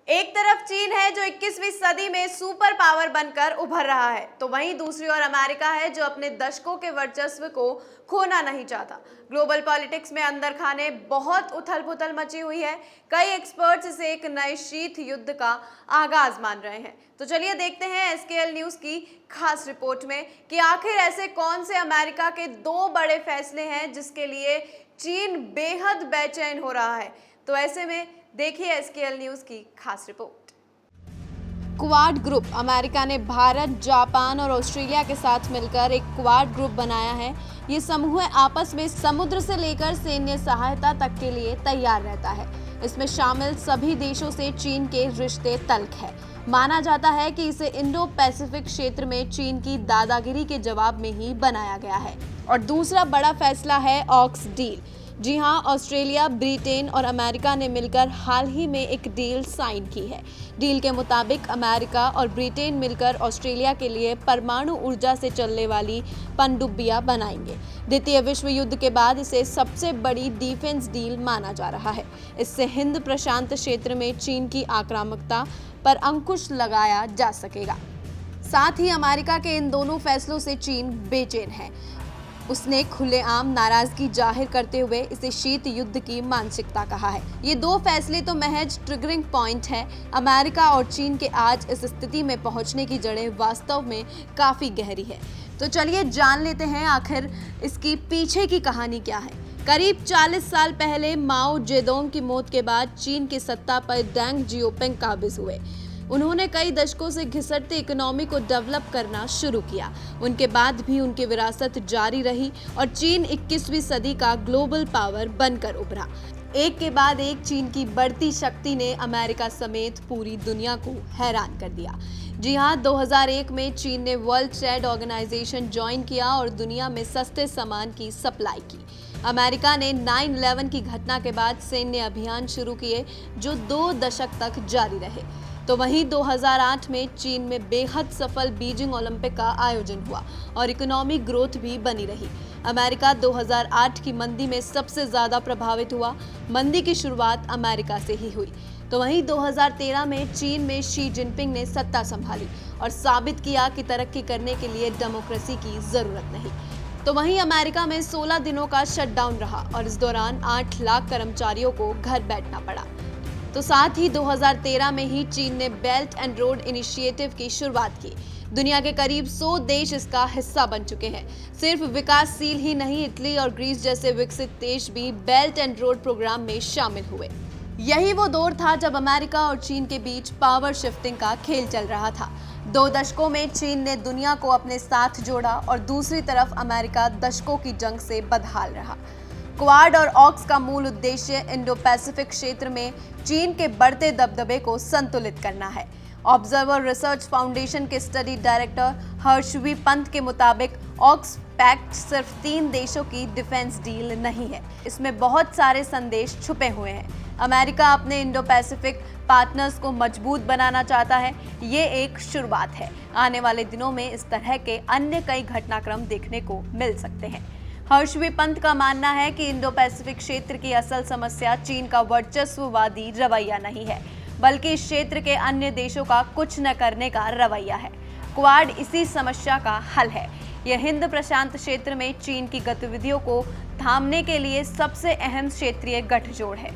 एक तरफ चीन है जो 21वीं सदी में सुपर पावर बनकर उभर रहा है, तो वहीं दूसरी ओर अमेरिका है जो अपने दशकों के वर्चस्व को खोना नहीं चाहता। ग्लोबल पॉलिटिक्स में अंदर खाने बहुत उथल-पुथल मची हुई है। कई एक्सपर्ट्स इसे एक नए शीत युद्ध का आगाज मान रहे हैं। तो चलिए देखते हैं एसकेएल न्यूज की खास रिपोर्ट में कि आखिर ऐसे कौन से अमेरिका के दो बड़े फैसले हैं जिसके लिए चीन बेहद बेचैन हो रहा है। तो ऐसे में देखिए एसकेएल न्यूज की खास रिपोर्ट। क्वाड ग्रुप अमेरिका ने भारत, जापान और ऑस्ट्रेलिया के साथ मिलकर एक क्वाड ग्रुप बनाया है। ये समूह आपस में समुद्र से लेकर सैन्य सहायता तक के लिए तैयार रहता है। इसमें शामिल सभी देशों से चीन के रिश्ते तल्ख है। माना जाता है कि इसे इंडो पैसिफिक क्षेत्र में चीन की दादागिरी के जवाब में ही बनाया गया है। और दूसरा बड़ा फैसला है ऑक्स डील। जी हां, ऑस्ट्रेलिया, ब्रिटेन और अमेरिका ने मिलकर हाल ही में एक डील साइन की है। डील के मुताबिक अमेरिका और ब्रिटेन मिलकर ऑस्ट्रेलिया के लिए परमाणु ऊर्जा से चलने वाली पनडुब्बियां बनाएंगे। द्वितीय विश्व युद्ध के बाद इसे सबसे बड़ी डिफेंस डील माना जा रहा है। इससे हिंद प्रशांत क्षेत्र में चीन की आक्रामकता पर अंकुश लगाया जा सकेगा। साथ ही अमेरिका के इन दोनों फैसलों से चीन बेचैन है। उसने खुलेआम नाराजगी जाहिर करते हुए इसे शीत युद्ध की मानसिकता कहा है। ये दो फैसले तो महज ट्रिगरिंग पॉइंट है। अमेरिका और चीन के आज इस स्थिति में पहुंचने की जड़ें वास्तव में काफी गहरी है। तो चलिए जान लेते हैं आखिर इसकी पीछे की कहानी क्या है। करीब 40 साल पहले माओ जेडोंग की मौत के बाद चीन की सत्ता पर डेंग जियोपिंग काबिज हुए। उन्होंने कई दशकों से घिसटती इकोनॉमी को डेवलप करना शुरू किया। उनके बाद भी उनकी विरासत जारी रही और चीन 21वीं सदी का ग्लोबल पावर बनकर उभरा। एक के बाद एक चीन की बढ़ती शक्ति ने अमेरिका समेत पूरी दुनिया को हैरान कर दिया। जी हां, 2001 में चीन ने वर्ल्ड ट्रेड ऑर्गेनाइजेशन ज्वाइन किया और दुनिया में सस्ते सामान की सप्लाई की। अमेरिका ने 9/11 की घटना के बाद सैन्य अभियान शुरू किए जो 2 दशक तक जारी रहे। तो वहीं 2008 में चीन में बेहद सफल बीजिंग ओलंपिक का आयोजन हुआ और इकोनॉमिक ग्रोथ भी बनी रही। अमेरिका 2008 की मंदी में सबसे ज्यादा प्रभावित हुआ। मंदी की शुरुआत अमेरिका से ही हुई। तो वहीं 2013 में चीन में शी जिनपिंग ने सत्ता संभाली और साबित किया कि तरक्की करने के लिए डेमोक्रेसी की जरूरत नहीं। तो वहीं अमेरिका में 16 दिनों का शटडाउन रहा और इस दौरान 8 लाख कर्मचारियों को घर बैठना पड़ा। तो साथ ही 2013 में ही चीन ने बेल्ट एंड रोड इनिशिएटिव की शुरुआत की। दुनिया के करीब 100 देश इसका हिस्सा बन चुके हैं। सिर्फ विकासशील ही नहीं, इटली और ग्रीस जैसे विकसित देश भी बेल्ट एंड रोड प्रोग्राम में शामिल हुए। यही वो दौर था जब अमेरिका और चीन के बीच पावर शिफ्टिंग का खेल चल रहा था। 2 दशकों में चीन ने दुनिया को अपने साथ जोड़ा और दूसरी तरफ अमेरिका दशकों की जंग से बदहाल रहा। क्वाड और ऑक्स का मूल उद्देश्य इंडो पैसिफिक क्षेत्र में चीन के बढ़ते दबदबे को संतुलित करना है। ऑब्जर्वर रिसर्च फाउंडेशन के स्टडी डायरेक्टर हर्षवी पंत के मुताबिक ऑक्स पैक्ट सिर्फ 3 देशों की डिफेंस डील नहीं है, इसमें बहुत सारे संदेश छुपे हुए हैं। अमेरिका अपने इंडो पैसिफिक पार्टनर्स को मजबूत बनाना चाहता है। ये एक शुरुआत है। आने वाले दिनों में इस तरह के अन्य कई घटनाक्रम देखने को मिल सकते हैं। हर्षवी पंत का मानना है कि इंडो पैसिफिक क्षेत्र की असल समस्या चीन का वर्चस्ववादी रवैया नहीं है, बल्कि इस क्षेत्र के अन्य देशों का कुछ न करने का रवैया है। क्वाड इसी समस्या का हल है। यह हिंद प्रशांत क्षेत्र में चीन की गतिविधियों को थामने के लिए सबसे अहम क्षेत्रीय गठजोड़ है।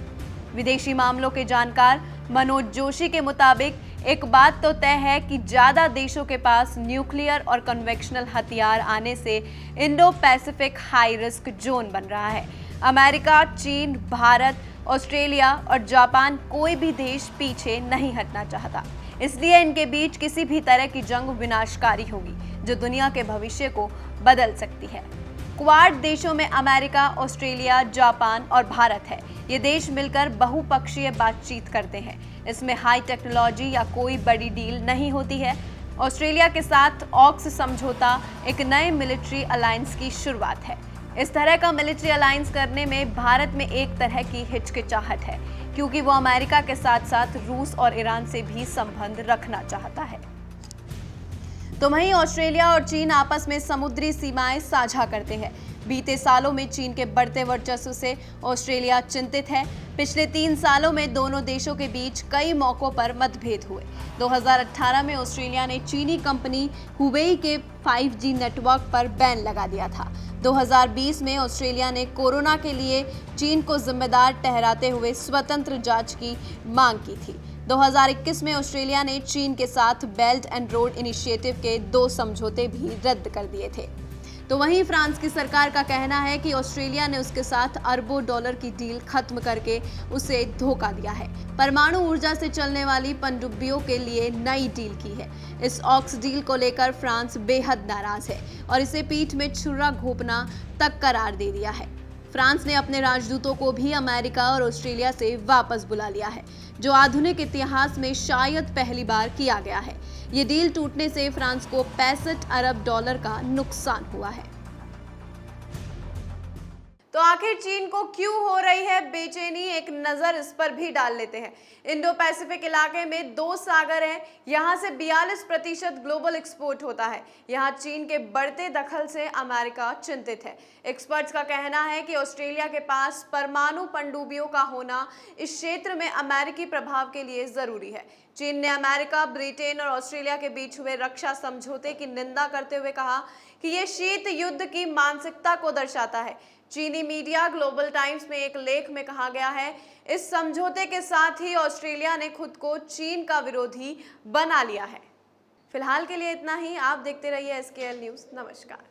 विदेशी मामलों के जानकार मनोज जोशी के मुताबिक एक बात तो तय है कि ज्यादा देशों के पास न्यूक्लियर और कन्वेंशनल हथियार आने से Indo Pacific high risk zone बन रहा है। अमेरिका, चीन, भारत, ऑस्ट्रेलिया और जापान कोई भी देश पीछे नहीं हटना चाहता। इसलिए इनके बीच किसी भी तरह की जंग विनाशकारी होगी जो दुनिया के भविष्य को बदल सकती है। क्वाड देशों में अमेरिका, ऑस्ट्रेलिया, जापान और भारत है। ये देश मिलकर बहुपक्षीय बातचीत करते हैं। इसमें हाई टेक्नोलॉजी या कोई बड़ी डील नहीं होती है। ऑस्ट्रेलिया के साथ ऑक्स समझौता एक नए मिलिट्री अलायंस की शुरुआत है। इस तरह का मिलिट्री अलायंस करने में भारत में एक तरह की हिचकिचाहट है, क्योंकि वो अमेरिका के साथ साथ रूस और ईरान से भी संबंध रखना चाहता है। तो वहीं ऑस्ट्रेलिया और चीन आपस में समुद्री सीमाएं साझा करते हैं। बीते सालों में चीन के बढ़ते वर्चस्व से ऑस्ट्रेलिया चिंतित है। पिछले 3 सालों में दोनों देशों के बीच कई मौकों पर मतभेद हुए। 2018 में ऑस्ट्रेलिया ने चीनी कंपनी हुवेई के 5G नेटवर्क पर बैन लगा दिया था। 2020 में ऑस्ट्रेलिया ने कोरोना के लिए चीन को जिम्मेदार ठहराते हुए स्वतंत्र जांच की मांग की थी। 2021 में ऑस्ट्रेलिया ने चीन के साथ बेल्ट एंड रोड इनिशिएटिव के 2 समझौते भी रद्द कर दिए थे। तो वहीं फ्रांस की सरकार का कहना है कि ऑस्ट्रेलिया ने उसके साथ अरबों डॉलर की डील खत्म करके उसे धोखा दिया है। परमाणु ऊर्जा से चलने वाली पनडुब्बियों के लिए नई डील की है। इस ऑक्स डील को लेकर फ्रांस बेहद नाराज है और इसे पीठ में छुरा घोंपना तक करार दे दिया है। फ्रांस ने अपने राजदूतों को भी अमेरिका और ऑस्ट्रेलिया से वापस बुला लिया है, जो आधुनिक इतिहास में शायद पहली बार किया गया है। ये डील टूटने से फ्रांस को 65 अरब डॉलर का नुकसान हुआ है। तो आखिर चीन को क्यों हो रही है बेचैनी, एक नजर इस पर भी डाल लेते हैं। इंडो पैसिफिक इलाके में 2 सागर हैं, यहां से 42% ग्लोबल एक्सपोर्ट होता है। यहां चीन के बढ़ते दखल से अमेरिका चिंतित है। एक्सपर्ट्स का कहना है कि ऑस्ट्रेलिया के पास परमाणु पनडुब्बियों का होना इस क्षेत्र में अमेरिकी प्रभाव के लिए जरूरी है। चीन ने अमेरिका, ब्रिटेन और ऑस्ट्रेलिया के बीच हुए रक्षा समझौते की निंदा करते हुए कहा कि यह शीत युद्ध की मानसिकता को दर्शाता है। चीनी मीडिया ग्लोबल टाइम्स में एक लेख में कहा गया है, इस समझौते के साथ ही ऑस्ट्रेलिया ने खुद को चीन का विरोधी बना लिया है। फिलहाल के लिए इतना ही। आप देखते रहिए SKL न्यूज़। नमस्कार।